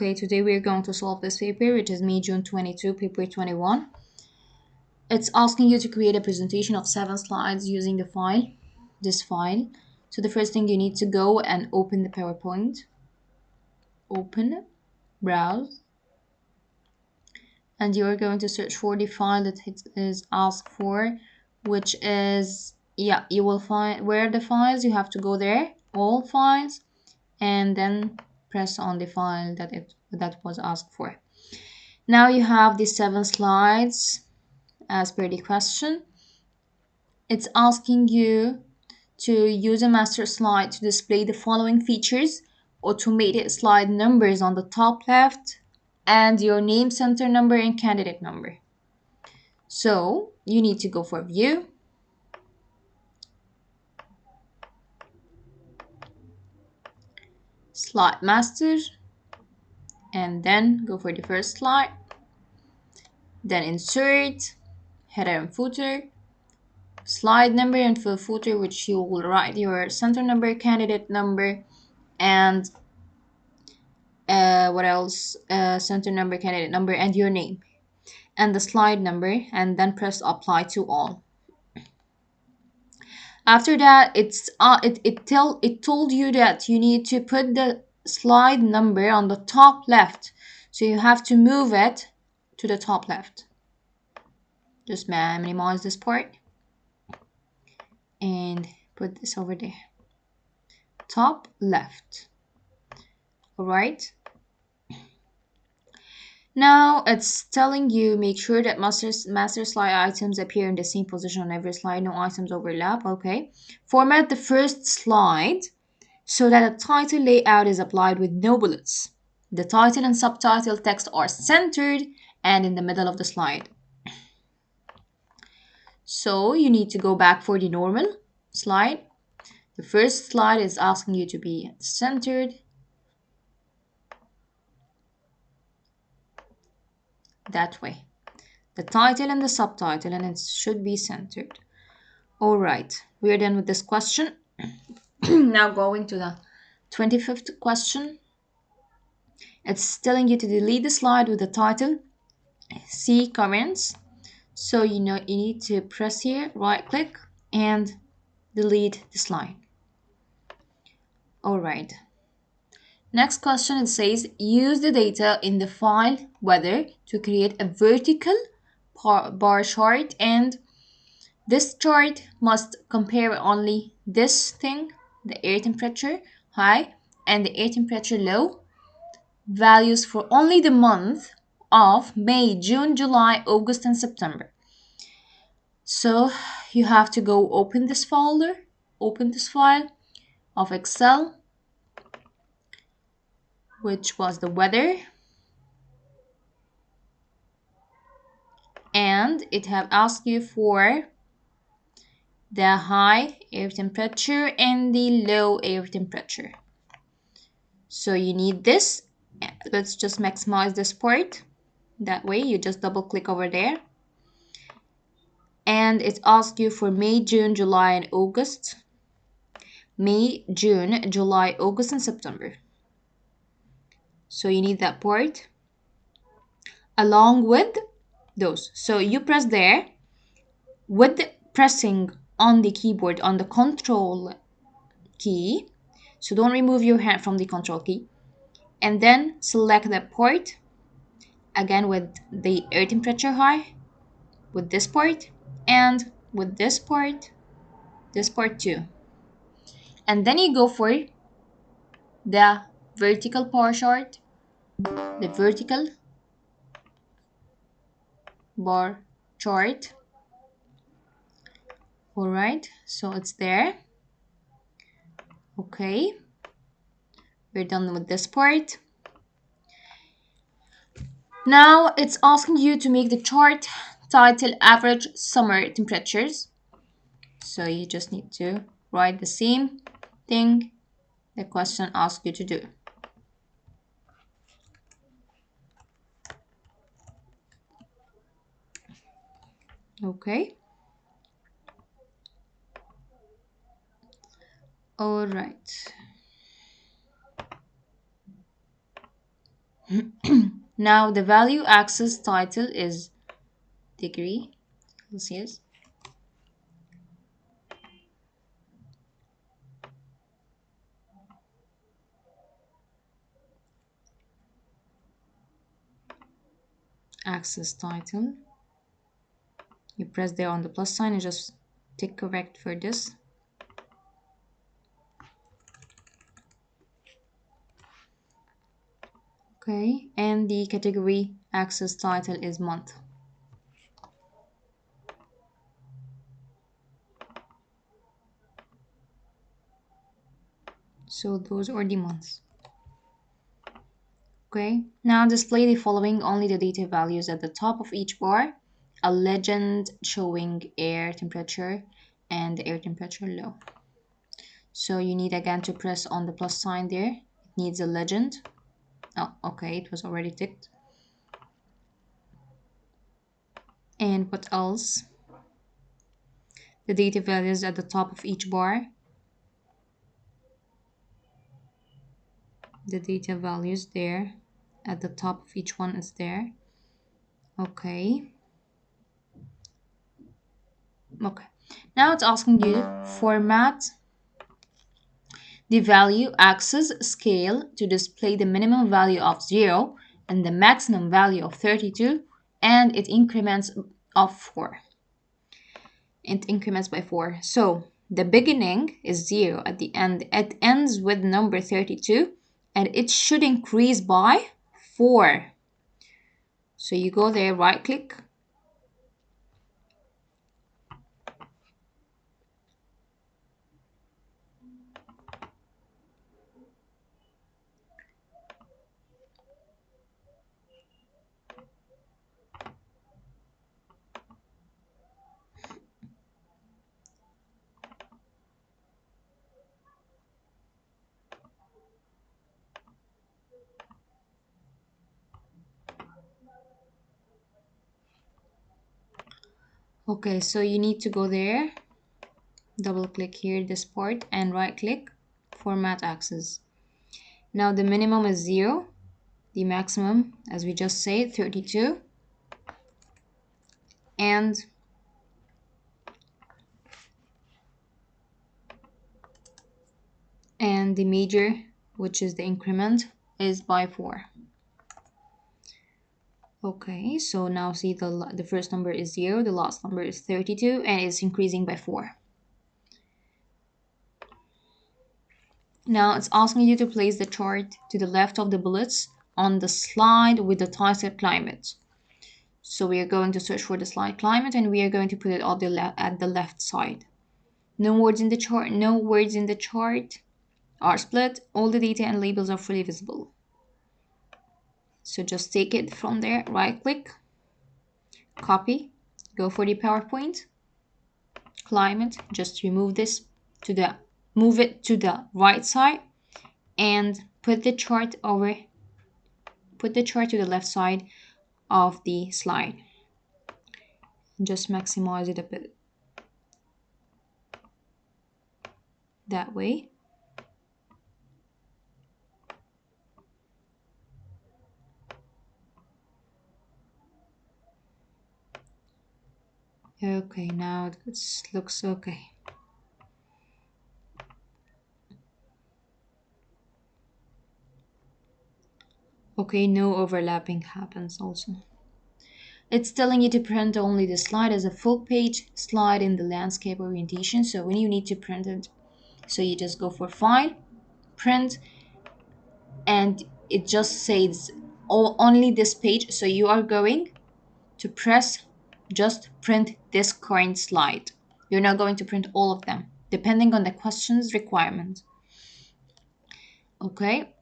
Okay, today we're going to solve this paper, which is May, June 22, paper 21. It's asking you to create a presentation of 7 slides using this file. So the first thing you need to go and open the PowerPoint. Open, browse, and you're going to search for the file that it is asked for, which is, you will find where are the files. You have to go there, all files, and then press on the file that was asked for. Now you have the 7 slides as per the question. It's asking you to use a master slide to display the following features: automated slide numbers on the top left, and your name, center number, and candidate number. So you need to go for view, slide master, and then go for the first slide, then insert, header and footer, slide number and fill footer, which you will write your center number, candidate number, and what else? Center number, candidate number, and your name, and the slide number, and then press apply to all. After that, it told you that you need to put the slide number on the top left, so you have to move it to the top left. Just minimize this part and put this over there. Top left. All right. Now it's telling you make sure that master slide items appear in the same position on every slide. No items overlap. Okay. Format the first slide so that a title layout is applied with no bullets. The title and subtitle text are centered and in the middle of the slide. So you need to go back for the normal slide. The first slide is asking you to be centered. That way. The title and the subtitle, and it should be centered. All right, we're done with this question. Now going to the 25th question. It's telling you to delete the slide with the title. See comments. So you need to press here, right click, and delete the slide. All right. Next question, it says use the data in the file weather to create a vertical bar chart, and this chart must compare only this thing, the air temperature high and the air temperature low, values for only the month of May, June, July, August, and September. So you have to go open this folder, open this file of Excel, which was the weather, and it have asked you for the high air temperature and the low air temperature. So you need this. Let's just maximize this part. That way you just double click over there. And it asks you for May, June, July, and August. May, June, July, August, and September. So you need that part along with those. So you press there with pressing on the keyboard on the control key. So don't remove your hand from the control key. And then select that part again with the air temperature high, with this part, and with this part too. And then you go for the vertical bar chart, the vertical bar chart. All right, so it's there. Okay, we're done with this part. Now it's asking you to make the chart title average summer temperatures. So you just need to write the same thing the question asks you to do. Okay. All right. Now the value axis title is degree Celsius. Axis title. You press there on the plus sign and just tick correct for this. Okay, and the category axis title is month. So those are the months. Okay, now display the following only the data values at the top of each bar. A legend showing air temperature and the air temperature low. So you need again to press on the plus sign there. It needs a legend. Oh, okay, it was already ticked. And what else? The data values at the top of each bar. The data values there at the top of each one is there. Okay. Okay. Now it's asking you format the value axis scale to display the minimum value of 0 and the maximum value of 32, and it increments of 4. It increments by 4. So the beginning is 0, at the end it ends with number 32, and it should increase by 4. So you go there, right click. Okay, so you need to go there, double click here this part, and right click, format axis. Now the minimum is 0, the maximum, as we just said, 32, and the major, which is the increment, is by 4. Okay, so now see the first number is 0, the last number is 32, and it's increasing by 4. Now it's asking you to place the chart to the left of the bullets on the slide with the title climate. So we are going to search for the slide climate, and we are going to put it at the left side. No words in the chart. No words in the chart are split. All the data and labels are fully visible. So just take it from there. Right click, copy, go for the PowerPoint, climate. Just remove this move it to the right side, and put the chart to the left side of the slide. Just maximize it a bit that way. Okay, now it looks okay. Okay, no overlapping happens also. It's telling you to print only the slide as a full page slide in the landscape orientation. So when you need to print it, so you just go for File, Print, and it just says only this page. So you are going to press just print this current slide. You're not going to print all of them, depending on the question's requirement. Okay.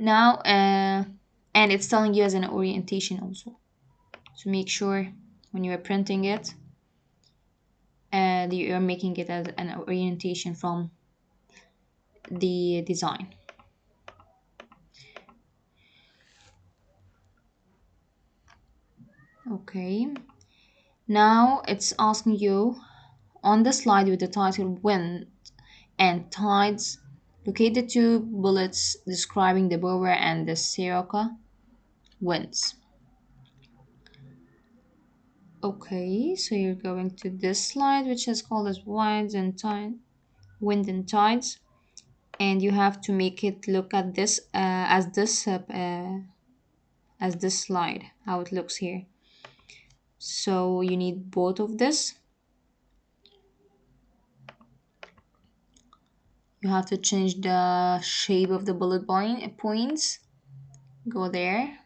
Now, and it's telling you as an orientation also. So make sure when you are printing it, you are making it as an orientation from the design. Okay. Now it's asking you on the slide with the title Wind and Tides Locate the two bullets describing the Boer and the Sirocco winds. Okay, so you're going to this slide, which is called as wind and tides, and you have to make it look at this as this slide, how it looks here. So you need both of this. You have to change the shape of the points. Go there.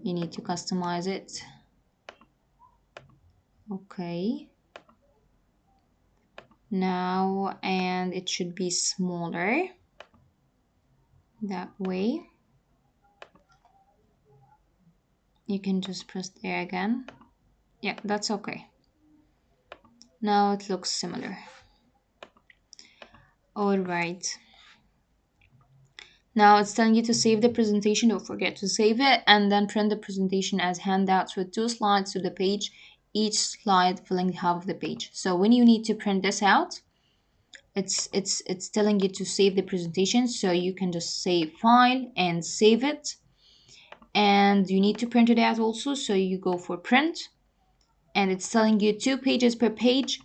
You need to customize it. Okay. Now, and it should be smaller. That way. You can just press there again. Yeah, that's okay. Now it looks similar. All right. Now it's telling you to save the presentation. Don't forget to save it and then print the presentation as handouts with 2 slides to the page, each slide filling half of the page. So when you need to print this out, it's telling you to save the presentation, so you can just save file and save it. And you need to print it out also, so you go for print, and it's telling you 2 pages per page,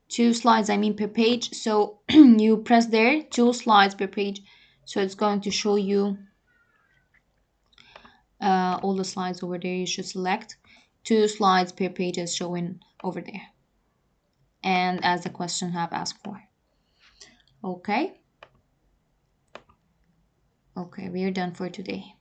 2 slides I mean per page. So you press there, 2 slides per page, so it's going to show you all the slides over there. You should select 2 slides per page as showing over there, and as the question have asked for. Okay, we are done for today.